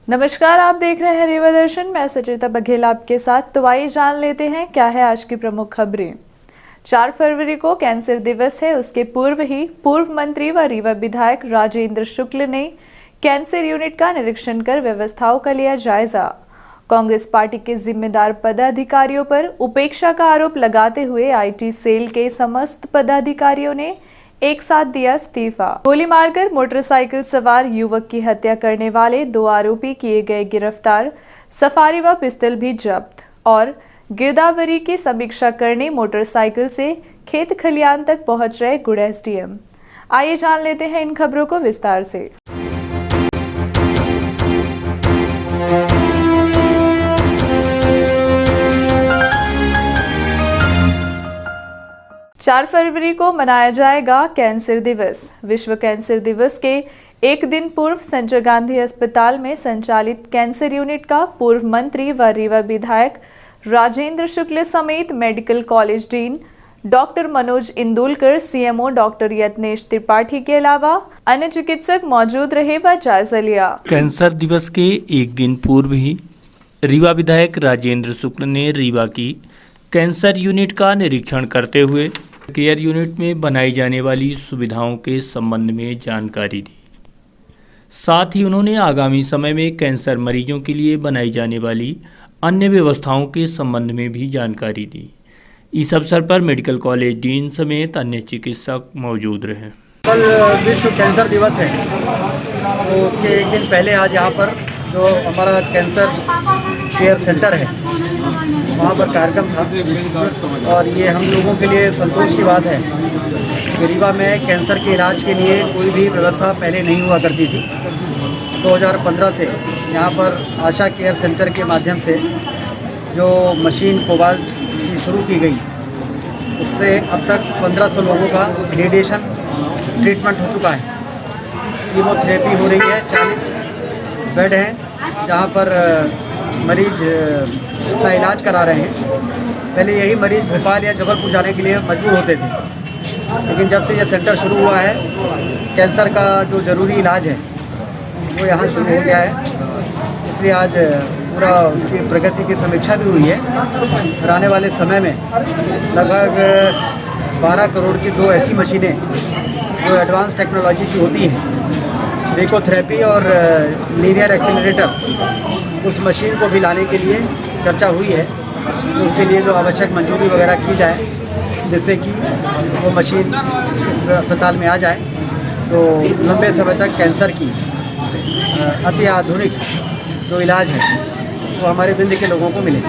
नमस्कार, आप देख रहे हैं रीवा दर्शन। मैं सचिता बघेल आपके साथ। तो आइए जान लेते हैं क्या है आज की प्रमुख खबरें। 4 फरवरी को कैंसर दिवस है। उसके पूर्व ही पूर्व मंत्री व रीवा विधायक राजेंद्र शुक्ल ने कैंसर यूनिट का निरीक्षण कर व्यवस्थाओं का लिया जायजा। कांग्रेस पार्टी के जिम्मेदार पदाधिकारियों पर उपेक्षा का आरोप लगाते हुए आईटी सेल के समस्त पदाधिकारियों ने एक साथ दिया इस्तीफा। गोली मारकर मोटरसाइकिल सवार युवक की हत्या करने वाले 2 आरोपी किए गए गिरफ्तार। सफारी व पिस्तौल भी जब्त और गिरदावरी की समीक्षा करने मोटरसाइकिल से खेत खलियान तक पहुंच रहे गुड़ एसडीएम। आइए जान लेते हैं इन खबरों को विस्तार से। 4 फरवरी को मनाया जाएगा कैंसर दिवस। विश्व कैंसर दिवस के एक दिन पूर्व संजय गांधी अस्पताल में संचालित कैंसर यूनिट का पूर्व मंत्री व रीवा विधायक राजेंद्र शुक्ल समेत medical college dean doctor Manoj Indulkar, CMO doctor Yatnesh Tripathi के अलावा अन्य चिकित्सक मौजूद रहे व जायजा लिया। कैंसर दिवस के एक दिन पूर्व ही रीवा विधायक राजेंद्र शुक्ल ने रीवा की कैंसर यूनिट का निरीक्षण करते हुए केयर यूनिट में बनाई जाने वाली सुविधाओं के संबंध में जानकारी दी। साथ ही उन्होंने आगामी समय में कैंसर मरीजों के लिए बनाई जाने वाली अन्य व्यवस्थाओं के संबंध में भी जानकारी दी। इस अवसर पर मेडिकल कॉलेज डीन समेत अन्य चिकित्सक मौजूद रहे। कल विश्व कैंसर दिवस है, तो उसके एक दिन पहले आज यहाँ पर जो हमारा कैंसर केयर सेंटर है वहाँ पर कार्यक्रम था और ये हम लोगों के लिए संतोष की बात है कि रीवा में कैंसर के इलाज के लिए कोई भी व्यवस्था पहले नहीं हुआ करती थी। 2015 से यहाँ पर आशा केयर सेंटर के माध्यम से जो मशीन कोबाल्ट की शुरू की गई, उससे अब तक 1500 लोगों का रेडिएशन ट्रीटमेंट हो चुका है। कीमोथेरेपी हो रही है। 40 बेड हैं जहाँ पर मरीज अपना इलाज करा रहे हैं। पहले यही मरीज भोपाल या जबलपुर जाने के लिए मजबूर होते थे, लेकिन जब से यह सेंटर शुरू हुआ है, कैंसर का जो ज़रूरी इलाज है वो यहाँ शुरू हो गया है। इसलिए आज पूरा उसकी प्रगति की समीक्षा भी हुई है और आने वाले समय में लगभग 12 करोड़ की 2 ऐसी मशीनें जो एडवांस टेक्नोलॉजी की होती हैं, रेकोथेरेपी और लीनियर एक्सीलरेटर, उस मशीन को भी लाने के लिए चर्चा हुई है। तो उसके लिए जो आवश्यक मंजूरी वगैरह की जाए, जिससे कि वो मशीन अस्पताल में आ जाए, तो लंबे समय तक कैंसर की अति आधुनिक जो इलाज है वो हमारे ज़िले के लोगों को मिले।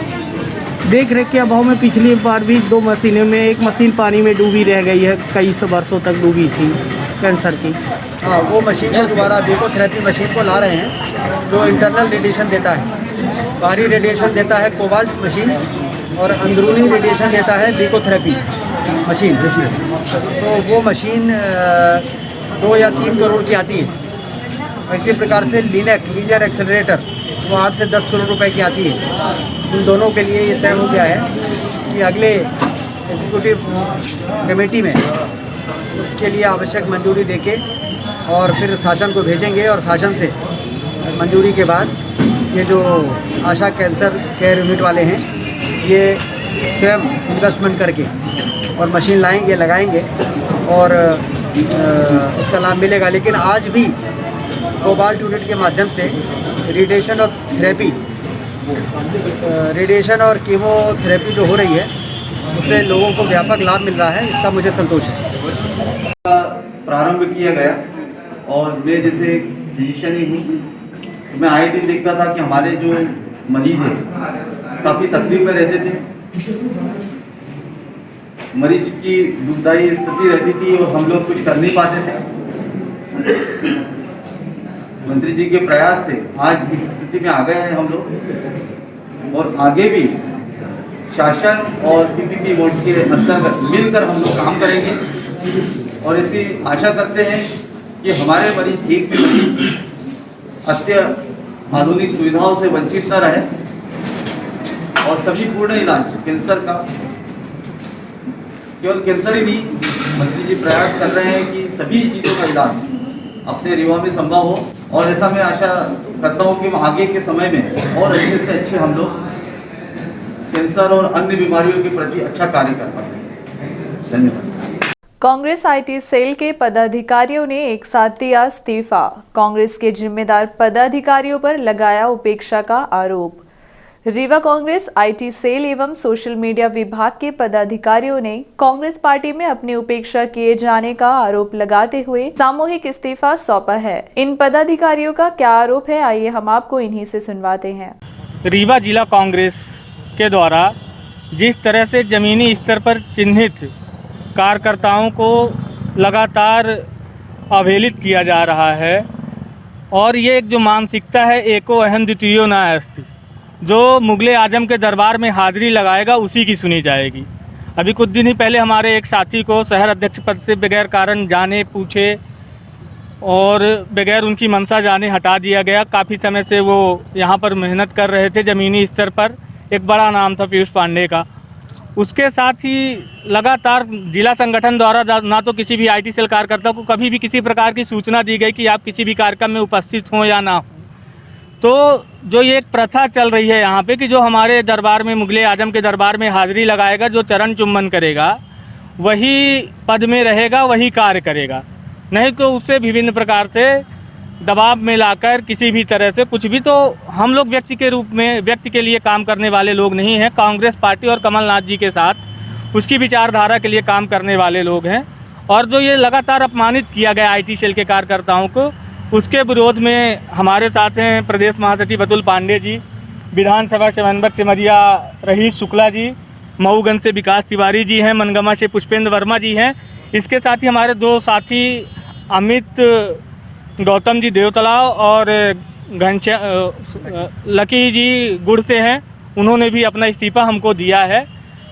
देख रेख के अभाव में पिछली बार भी 2 मशीनों में एक मशीन पानी में डूबी रह गई है, कई वर्षों तक डूबी थी कैंसर की। हाँ, वो मशीन को दोबारा रेडियोथेरेपी मशीन को ला रहे हैं जो इंटरनल रेडिएशन देता है। बाहरी रेडिएशन देता है कोबाल्ट मशीन और अंदरूनी रेडिएशन देता है रेडियोथेरेपी मशीन। तो वो मशीन 2 या 3 करोड़ की आती है। इसी प्रकार से लीनियर एक्सेलरेटर वो 8 से 10 करोड़ रुपए की आती है। इन दोनों के लिए ये तय हो गया है कि अगले एग्जीक्यूटिव कमेटी में उसके लिए आवश्यक मंजूरी देके और फिर शासन को भेजेंगे और शासन से मंजूरी के बाद ये जो आशा कैंसर केयर यूनिट वाले हैं ये स्वयं इन्वेस्टमेंट करके और मशीन लाएंगे, लगाएंगे और उसका लाभ मिलेगा। लेकिन आज भी कोबाल्ट यूनिट के माध्यम से रेडिएशन और थेरेपी, रेडिएशन और कीमोथेरेपी जो हो रही है उससे लोगों को व्यापक लाभ मिल रहा है। इसका मुझे संतोष है। प्रारंभ किया गया और मैं जैसे फिजिशियन ही हूँ, तो मैं आए दिन देखता था कि हमारे जो मरीज हैं काफ़ी तकलीफ में रहते थे। मरीज की दुखदायी स्थिति रहती थी और हम लोग कुछ कर नहीं पाते थे। मंत्री जी के प्रयास से आज इस स्थिति में आ गए हैं हम लोग और आगे भी शासन और पीपीपी बोर्ड के अंतर्गत मिलकर हम लोग काम करेंगे और इसी आशा करते हैं कि हमारे मरीज एक भी मरीज आधुनिक सुविधाओं से वंचित न रहे और सभी पूर्ण इलाज कैंसर का, केवल कैंसर ही नहीं, मंत्री जी प्रयास कर रहे हैं कि सभी चीज़ों का इलाज अपने रीवा में संभव हो और ऐसा मैं आशा करता हूँ कि आगे के समय में और अच्छे से अच्छे हम लोग कैंसर और अन्य बीमारियों के प्रति अच्छा कार्य कर पाते हैं। धन्यवाद। कांग्रेस आईटी सेल के पदाधिकारियों ने एक साथ दिया इस्तीफा। कांग्रेस के जिम्मेदार पदाधिकारियों पर लगाया उपेक्षा का आरोप। रीवा कांग्रेस आईटी सेल एवं सोशल मीडिया विभाग के पदाधिकारियों ने कांग्रेस पार्टी में अपनी उपेक्षा किए जाने का आरोप लगाते हुए सामूहिक इस्तीफा सौंपा है। इन पदाधिकारियों का क्या आरोप है, आइए हम आपको इन्हीं से सुनवाते हैं। रीवा जिला कांग्रेस के द्वारा जिस तरह से ज़मीनी स्तर पर चिन्हित कार्यकर्ताओं को लगातार अवहेलित किया जा रहा है और ये एक जो मानसिकता है एको अहम द्वितीयो नास्ति, जो मुगले आजम के दरबार में हाजिरी लगाएगा उसी की सुनी जाएगी। अभी कुछ दिन ही पहले हमारे एक साथी को शहर अध्यक्ष पद से बगैर कारण जाने पूछे और बगैर उनकी मंशा जाने हटा दिया गया। काफ़ी समय से वो यहाँ पर मेहनत कर रहे थे ज़मीनी स्तर पर, एक बड़ा नाम था पीयूष पांडे का। उसके साथ ही लगातार जिला संगठन द्वारा ना तो किसी भी आईटी सेल कार्यकर्ता को कभी भी किसी प्रकार की सूचना दी गई कि आप किसी भी कार्यक्रम में उपस्थित हों या ना हो। तो जो ये एक प्रथा चल रही है यहाँ पे कि जो हमारे दरबार में मुगले आजम के दरबार में हाजिरी लगाएगा, जो चरण चुम्बन करेगा वही पद में रहेगा, वही कार्य करेगा, नहीं तो उससे विभिन्न प्रकार से दबाव में लाकर किसी भी तरह से कुछ भी। तो हम लोग व्यक्ति के रूप में व्यक्ति के लिए काम करने वाले लोग नहीं हैं। कांग्रेस पार्टी और कमलनाथ जी के साथ उसकी विचारधारा के लिए काम करने वाले लोग हैं। और जो ये लगातार अपमानित किया गया आईटी सेल के कार्यकर्ताओं को, उसके विरोध में हमारे साथ हैं प्रदेश महासचिव अतुल पांडे जी, विधानसभा समन्वयक सिमरिया रहीश शुक्ला जी, मऊगंज से विकास तिवारी जी हैं, मनगमा से पुष्पेंद्र वर्मा जी हैं। इसके साथ ही हमारे दो साथी अमित गौतम जी देवतलाव और लकी जी गुड़ से हैं, उन्होंने भी अपना इस्तीफ़ा हमको दिया है।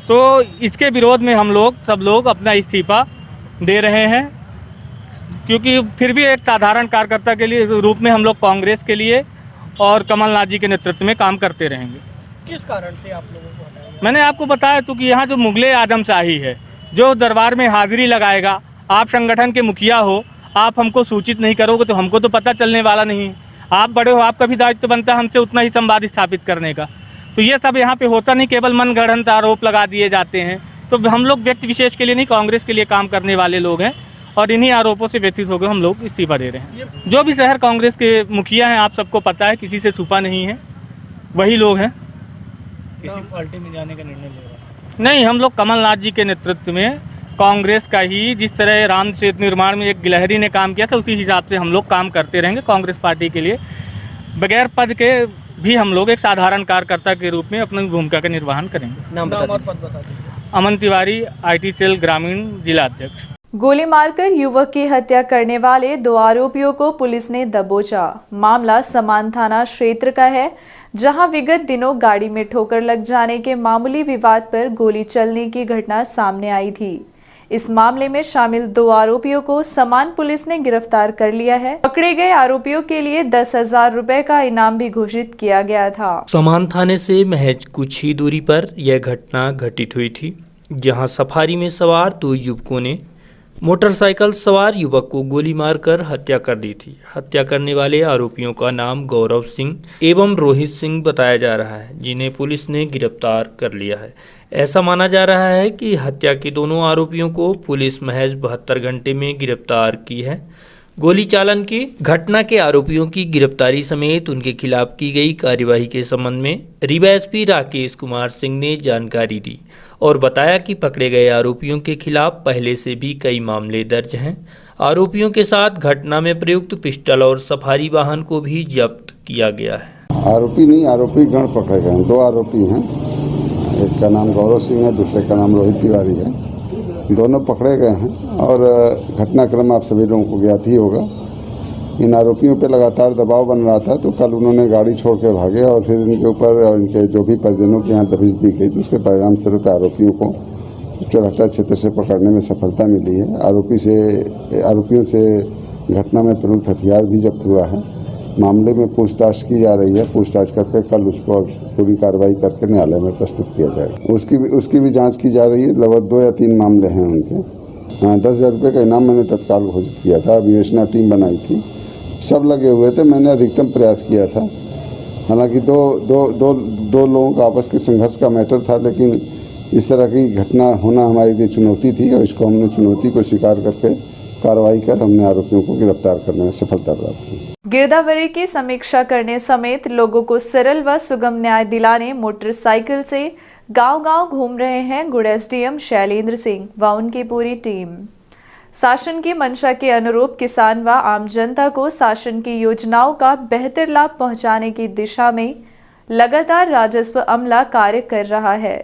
तो इसके विरोध में हम लोग सब लोग अपना इस्तीफ़ा दे रहे हैं, क्योंकि फिर भी एक साधारण कार्यकर्ता के लिए रूप में हम लोग कांग्रेस के लिए और कमलनाथ जी के नेतृत्व में काम करते रहेंगे। किस कारण से आप लोगों को हटाया? मैंने आपको बताया तो कि यहाँ जो मुगले आजमशाही है, जो दरबार में हाजिरी लगाएगा, आप संगठन के मुखिया हो, आप हमको सूचित नहीं करोगे तो हमको तो पता चलने वाला नहीं। आप बड़े हो, आपका भी दायित्व बनता है हमसे उतना ही संवाद स्थापित करने का। तो ये सब यहाँ पे होता नहीं, केवल मनगढ़ंत आरोप लगा दिए जाते हैं। तो हम लोग व्यक्ति विशेष के लिए नहीं, कांग्रेस के लिए काम करने वाले लोग हैं और इन्हीं आरोपों से व्यतीत होकर हम लोग इस्तीफा दे रहे हैं। जो भी शहर कांग्रेस के मुखिया हैं, आप सबको पता है, किसी से छुपा नहीं है, वही लोग हैं। किसी पार्टी में जाने का निर्णय ले रहा है? नहीं, हम लोग कमलनाथ जी के नेतृत्व में कांग्रेस का ही, जिस तरह राम सेतु निर्माण में एक गिलहरी ने काम किया था, उसी हिसाब से हम लोग काम करते रहेंगे कांग्रेस पार्टी के लिए। बगैर पद के भी हम लोग एक साधारण कार्यकर्ता के रूप में अपनी भूमिका का निर्वहन करेंगे। नाम और पद बता दीजिए। अमन तिवारी, आईटी सेल ग्रामीण जिला अध्यक्ष। गोली मारकर युवक की हत्या करने वाले 2 आरोपियों को पुलिस ने दबोचा। मामला समान थाना क्षेत्र का है, जहां विगत दिनों गाड़ी में ठोकर लग जाने के मामूली विवाद पर गोली चलने की घटना सामने आई थी। इस मामले में शामिल 2 आरोपियों को समान पुलिस ने गिरफ्तार कर लिया है। पकड़े गए आरोपियों के लिए 10,000 रुपए का इनाम भी घोषित किया गया था। समान थाने से महज कुछ ही दूरी पर यह घटना घटित हुई थी, जहां सफारी में सवार 2 युवकों ने मोटरसाइकिल सवार युवक को गोली मारकर हत्या कर दी थी। हत्या करने वाले आरोपियों का नाम गौरव सिंह एवं रोहित सिंह बताया जा रहा है, जिन्हें पुलिस ने गिरफ्तार कर लिया है। ऐसा माना जा रहा है कि हत्या के दोनों आरोपियों को पुलिस महज 72 घंटे में गिरफ्तार की है। गोली चालन की घटना के आरोपियों की गिरफ्तारी समेत उनके खिलाफ की गई कार्यवाही के संबंध में रीवा एसपी राकेश कुमार सिंह ने जानकारी दी और बताया कि पकड़े गए आरोपियों के खिलाफ पहले से भी कई मामले दर्ज हैं। आरोपियों के साथ घटना में प्रयुक्त पिस्टल और सफारी वाहन को भी जब्त किया गया है। आरोपी नहीं, आरोपी गण पकड़े गए हैं। 2 आरोपी हैं, एक का नाम गौरव सिंह है, दूसरे का नाम रोहित तिवारी है। दोनों पकड़े गए हैं और घटनाक्रम आप सभी लोगों को ज्ञात ही होगा। इन आरोपियों पे लगातार दबाव बन रहा था, तो कल उन्होंने गाड़ी छोड़ के भागे और फिर इनके ऊपर इनके जो भी परिजनों के यहाँ दबिश दी गई, तो उसके परिणाम स्वरूप आरोपियों को चौराहा क्षेत्र से पकड़ने में सफलता मिली है। आरोपियों से घटना में प्रयुक्त हथियार भी जब्त हुआ है। मामले में पूछताछ की जा रही है। पूछताछ करके कल उसको पूरी कार्रवाई करके न्यायालय में प्रस्तुत किया जाएगा। उसकी भी जांच की जा रही है। लगभग 2 या 3 मामले हैं उनके। 10,000 रुपये का इनाम मैंने तत्काल घोषित किया था। विवेचना टीम बनाई थी, सब लगे हुए थे। मैंने अधिकतम प्रयास किया था। हालांकि दो लोगों का आपस के संघर्ष का मैटर था, लेकिन इस तरह की घटना होना हमारे लिए चुनौती थी और इसको हमने चुनौती को स्वीकार करके कार्रवाई कर हमने आरोपियों को गिरफ्तार करने में सफलता प्राप्त की। गिरदावरी की समीक्षा करने समेत लोगों को सरल व सुगम न्याय दिलाने मोटरसाइकिल से गांव-गांव घूम रहे हैं गुड़ एसडीएम शैलेंद्र सिंह व उनकी पूरी टीम। शासन की मंशा के अनुरूप किसान व आम जनता को शासन की योजनाओं का बेहतर लाभ पहुंचाने की दिशा में लगातार राजस्व अमला कार्य कर रहा है।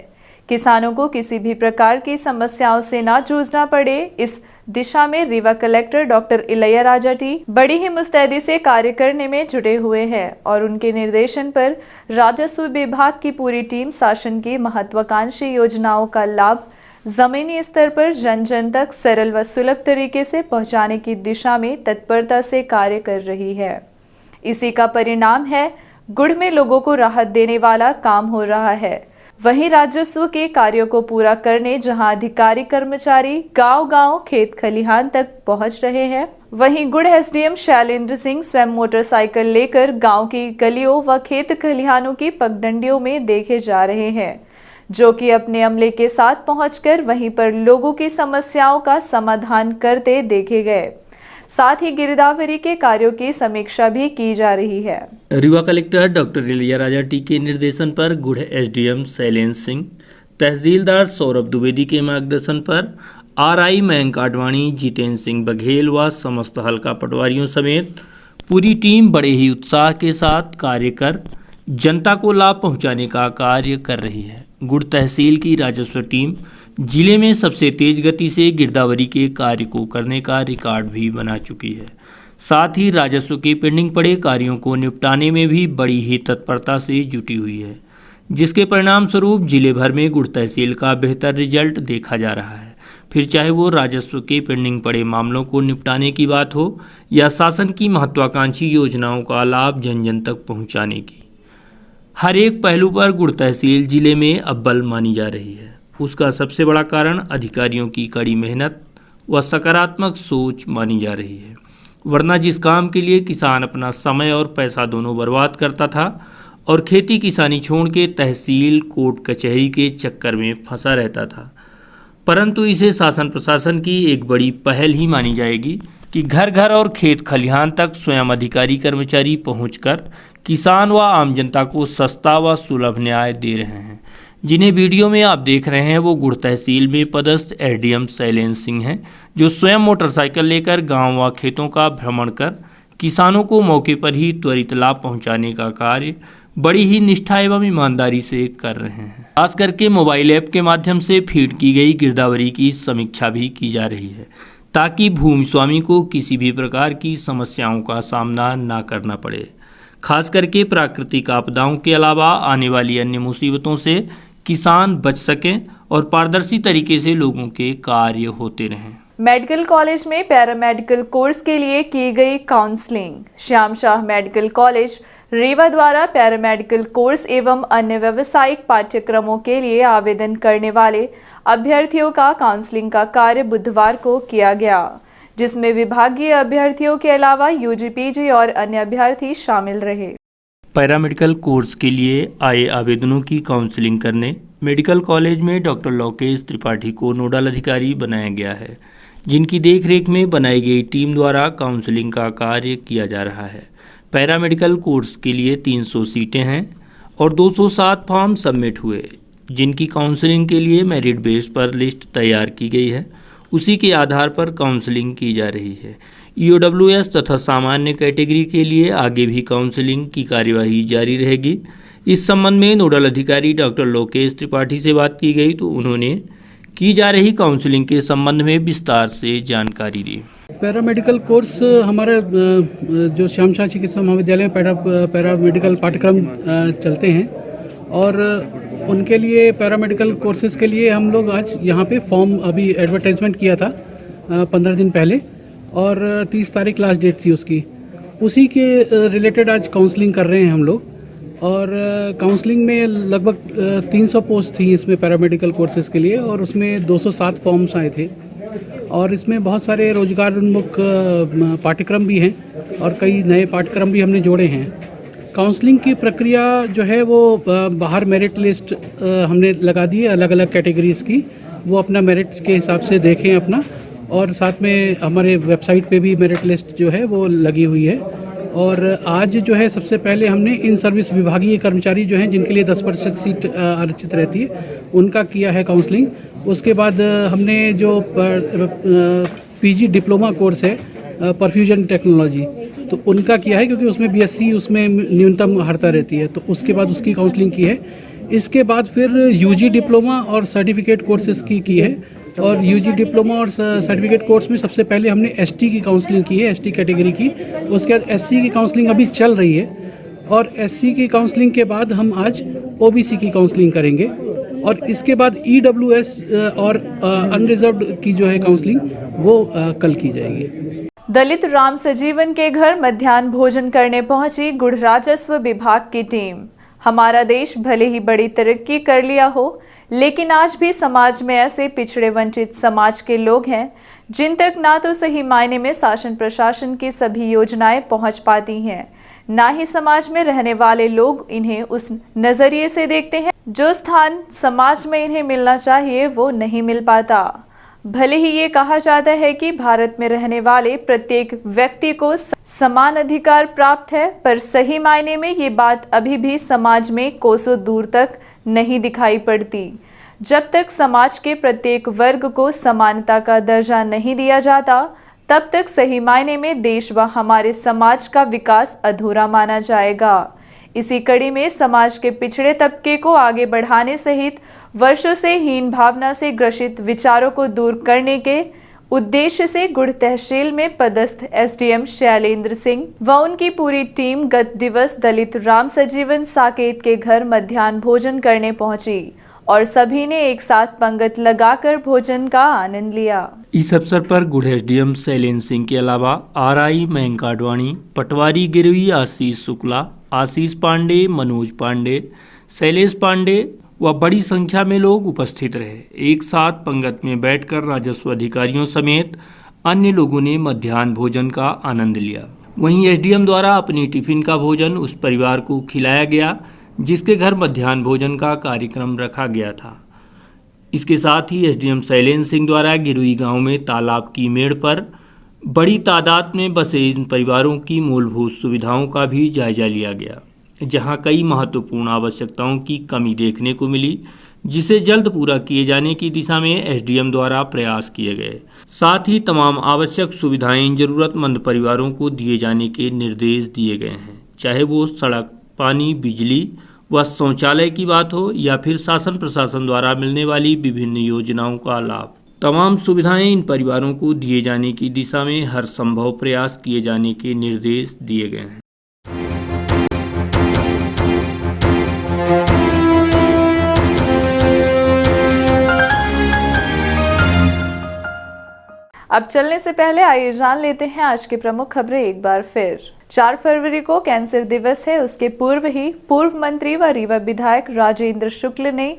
किसानों को किसी भी प्रकार की समस्याओं से ना जूझना पड़े, इस दिशा में Rewa collector doctor Ilaiya Raja T बड़ी ही मुस्तैदी से कार्य करने में जुटे हुए हैं और उनके निर्देशन पर राजस्व विभाग की पूरी टीम शासन की महत्वाकांक्षी योजनाओं का लाभ जमीनी स्तर पर जन जन तक सरल व सुलभ तरीके से पहुंचाने की दिशा में तत्परता से कार्य कर रही है। इसी का परिणाम है गुड़ में लोगों को राहत देने वाला काम हो रहा है। वहीं राजस्व के कार्यों को पूरा करने जहां अधिकारी कर्मचारी गांव-गांव खेत खलिहान तक पहुंच रहे हैं, वहीं गुड़ एसडीएम शैलेंद्र सिंह स्वयं मोटरसाइकिल लेकर गांव की गलियों व खेत खलिहानों की पगडंडियों में देखे जा रहे हैं, जो कि अपने अमले के साथ पहुंचकर वहीं पर लोगों की समस्याओं का समाधान करते देखे गए। साथ ही गिरदावरी के कार्यों की समीक्षा भी की जा रही है। Rewa collector doctor Ilaiya Raja T के निर्देशन पर गुड़ एसडीएम शैलेंद्र सिंह, तहसीलदार सौरभ द्विवेदी के मार्गदर्शन पर आरआई मयंक आडवाणी, जितेंद्र सिंह बघेल व समस्त हल्का पटवारियों समेत पूरी टीम बड़े ही उत्साह के साथ कार्य कर जनता को लाभ पहुंचाने का कार्य कर रही है। गुड़ तहसील की राजस्व टीम जिले में सबसे तेज गति से गिरदावरी के कार्य को करने का रिकॉर्ड भी बना चुकी है। साथ ही राजस्व के पेंडिंग पड़े कार्यों को निपटाने में भी बड़ी ही तत्परता से जुटी हुई है, जिसके परिणाम स्वरूप जिले भर में गुड़ तहसील का बेहतर रिजल्ट देखा जा रहा है। फिर चाहे वो राजस्व के पेंडिंग पड़े मामलों को निपटाने की बात हो या शासन की महत्वाकांक्षी योजनाओं का लाभ जन जन तक पहुँचाने की, हर एक पहलू पर गुड़ तहसील जिले में अव्वल मानी जा रही है। उसका सबसे बड़ा कारण अधिकारियों की कड़ी मेहनत व सकारात्मक सोच मानी जा रही है। वरना जिस काम के लिए किसान अपना समय और पैसा दोनों बर्बाद करता था और खेती किसानी छोड़ के तहसील कोर्ट कचहरी के चक्कर में फंसा रहता था, परंतु इसे शासन प्रशासन की एक बड़ी पहल ही मानी जाएगी कि घर घर और खेत खलिहान तक स्वयं अधिकारी कर्मचारी पहुंचकर किसान व आम जनता को सस्ता व सुलभ न्याय दे रहे हैं। जिन्हें वीडियो में आप देख रहे हैं वो गुड़ तहसील में पदस्थ एसडीएम शैलेंद्र सिंह हैं, जो स्वयं मोटरसाइकिल लेकर गांव व खेतों का भ्रमण कर किसानों को मौके पर ही त्वरित लाभ पहुंचाने का कार्य बड़ी ही निष्ठा एवं ईमानदारी से कर रहे हैं। खास करके मोबाइल ऐप के माध्यम से फीड की गई गिरदावरी की समीक्षा भी की जा रही है, ताकि भूमि स्वामी को किसी भी प्रकार की समस्याओं का सामना ना करना पड़े। खास करके प्राकृतिक आपदाओं के अलावा आने वाली अन्य मुसीबतों से किसान बच सकें और पारदर्शी तरीके से लोगों के कार्य होते रहें। मेडिकल कॉलेज में पैरामेडिकल कोर्स के लिए की गई counselling. Shyam Shah medical college Rewa द्वारा पैरामेडिकल कोर्स एवं अन्य व्यावसायिक पाठ्यक्रमों के लिए आवेदन करने वाले अभ्यर्थियों का काउंसलिंग का कार्य बुधवार को किया गया, जिसमें विभागीय अभ्यर्थियों के अलावा यूजी, पीजी और अन्य अभ्यर्थी शामिल रहे। पैरामेडिकल कोर्स के लिए आए आवेदनों की काउंसलिंग करने मेडिकल कॉलेज में डॉक्टर लोकेश त्रिपाठी को नोडल अधिकारी बनाया गया है, जिनकी देखरेख में बनाई गई टीम द्वारा काउंसलिंग का कार्य किया जा रहा है। पैरामेडिकल कोर्स के लिए 300 सीटें हैं और 207 फॉर्म सबमिट हुए, जिनकी काउंसलिंग के लिए मेरिट बेस पर लिस्ट तैयार की गई है। उसी के आधार पर काउंसलिंग की जा रही है। EOWS तथा सामान्य कैटेगरी के लिए आगे भी काउंसलिंग की कार्यवाही जारी रहेगी। इस संबंध में नोडल अधिकारी डॉक्टर लोकेश त्रिपाठी से बात की गई तो उन्होंने की जा रही काउंसलिंग के संबंध में विस्तार से जानकारी दी। पैरामेडिकल कोर्स हमारे जो श्याम शाह चिकित्सा महाविद्यालय में पैरामेडिकल पाठ्यक्रम चलते हैं और उनके लिए पैरामेडिकल कोर्सेज़ के लिए हम लोग आज यहाँ पे फॉर्म अभी एडवर्टाइजमेंट किया था 15 दिन पहले और 30 तारीख लास्ट डेट थी उसकी। उसी के रिलेटेड आज काउंसलिंग कर रहे हैं हम लोग और काउंसलिंग में लगभग 300 पोस्ट थी इसमें पैरामेडिकल कोर्सेज के लिए, और उसमें 207 फॉर्म्स आए थे। और इसमें बहुत सारे रोजगार उन्मुख पाठ्यक्रम भी हैं और कई नए पाठ्यक्रम भी हमने जोड़े हैं। काउंसलिंग की प्रक्रिया जो है वो बाहर मेरिट लिस्ट हमने लगा दी है अलग अलग कैटेगरीज़ की, वो अपना मेरिट के हिसाब से देखें अपना, और साथ में हमारे वेबसाइट पे भी मेरिट लिस्ट जो है वो लगी हुई है। और आज जो है सबसे पहले हमने इन सर्विस विभागीय कर्मचारी जो हैं जिनके लिए 10% सीट आरक्षित रहती है उनका किया है काउंसलिंग। उसके बाद हमने जो पीजी डिप्लोमा कोर्स है परफ्यूजन टेक्नोलॉजी, तो उनका किया है क्योंकि उसमें बीएससी उसमें न्यूनतम अर्हता रहती है, तो उसके बाद उसकी काउंसलिंग की है। इसके बाद फिर यूजी डिप्लोमा और सर्टिफिकेट कोर्सेज़ की है, और यूजी डिप्लोमा और सर्टिफिकेट कोर्स में सबसे पहले हमने एसटी की काउंसलिंग की है, एसटी कैटेगरी की। उसके बाद एससी की काउंसलिंग अभी चल रही है, और एससी की काउंसलिंग के बाद हम आज ओबीसी की काउंसलिंग करेंगे, और इसके बाद ईडब्ल्यूएस और अनरिजर्व्ड की जो है काउंसलिंग वो कल की जाएगी। दलित राम सजीवन के घर मध्याह्न भोजन करने पहुंची गुड़ राजस्व विभाग की टीम। हमारा देश भले ही बड़ी तरक्की कर लिया हो, लेकिन आज भी समाज में ऐसे पिछड़े वंचित समाज के लोग हैं जिन तक ना तो सही मायने में शासन प्रशासन की सभी योजनाएं पहुंच पाती हैं, ना ही समाज में रहने वाले लोग इन्हें उस नजरिए से देखते हैं जो स्थान समाज में इन्हें मिलना चाहिए वो नहीं मिल पाता। भले ही ये कहा जाता है कि भारत में रहने वाले प्रत्येक व्यक्ति को समान अधिकार प्राप्त है, पर सही मायने में ये बात अभी भी समाज में कोसों दूर तक नहीं दिखाई पड़ती। जब तक समाज के प्रत्येक वर्ग को समानता का दर्जा नहीं दिया जाता, तब तक सही मायने में देश व हमारे समाज का विकास अधूरा माना जाएगा। इसी कड़ी में समाज के पिछड़े तबके को आगे बढ़ाने सहित वर्षों से हीन भावना से ग्रसित विचारों को दूर करने के उद्देश्य से गुड़ तहसील में पदस्थ एसडीएम शैलेंद्र सिंह व उनकी पूरी टीम गत दिवस दलित राम सजीवन साकेत के घर मध्याह्न भोजन करने पहुंची और सभी ने एक साथ पंगत लगाकर भोजन का आनंद लिया। इस अवसर पर गुड़ एसडीएम शैलेंद्र सिंह के अलावा आरआई मयंक आडवाणी, पटवारी गिरोही आशीष शुक्ला, आशीष पांडे, मनोज पांडे, शैलेश पांडे व बड़ी संख्या में लोग उपस्थित रहे। एक साथ पंगत में बैठकर राजस्व अधिकारियों समेत अन्य लोगों ने मध्याह्न भोजन का आनंद लिया। वहीं एसडीएम द्वारा अपनी टिफिन का भोजन उस परिवार को खिलाया गया जिसके घर मध्याह्न भोजन का कार्यक्रम रखा गया था। इसके साथ ही एसडीएम शैलेंद्र सिंह द्वारा गिरोही गांव में तालाब की मेड़ पर बड़ी तादाद में बसे इन परिवारों की मूलभूत सुविधाओं का भी जायजा लिया गया, जहां कई महत्वपूर्ण आवश्यकताओं की कमी देखने को मिली, जिसे जल्द पूरा किए जाने की दिशा में एसडीएम द्वारा प्रयास किए गए। साथ ही तमाम आवश्यक सुविधाएं जरूरतमंद परिवारों को दिए जाने के निर्देश दिए गए हैं, चाहे वो सड़क, पानी, बिजली व शौचालय की बात हो या फिर शासन प्रशासन द्वारा मिलने वाली विभिन्न योजनाओं का लाभ। तमाम सुविधाएं इन परिवारों को दिए जाने की दिशा में हर संभव प्रयास किए जाने के निर्देश दिए गए हैं। अब चलने से पहले आइए जान लेते हैं आज की प्रमुख खबरें एक बार फिर। 4 फरवरी को कैंसर दिवस है, उसके पूर्व ही पूर्व मंत्री व रीवा विधायक राजेंद्र शुक्ल ने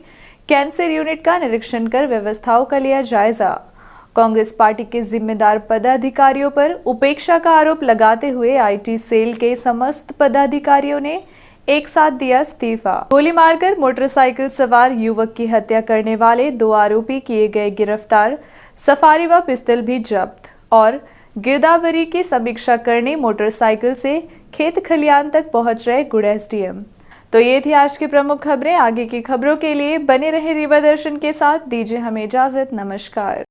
कैंसर यूनिट का निरीक्षण कर व्यवस्थाओं का लिया जायजा। कांग्रेस पार्टी के जिम्मेदार पदाधिकारियों पर उपेक्षा का आरोप लगाते हुए आईटी सेल के समस्त पदाधिकारियों ने एक साथ दिया इस्तीफा। गोली मारकर मोटरसाइकिल सवार युवक की हत्या करने वाले 2 आरोपी किए गए गिरफ्तार, सफारी व पिस्तौल भी जब्त और गिरदावरी की समीक्षा करने मोटरसाइकिल से खेत खलियान तक पहुंच रहे गुड़ एसडीएम। तो ये थी आज की प्रमुख खबरें। आगे की खबरों के लिए बने रहे रीवा दर्शन के साथ। दीजिए हमें इजाजत। नमस्कार।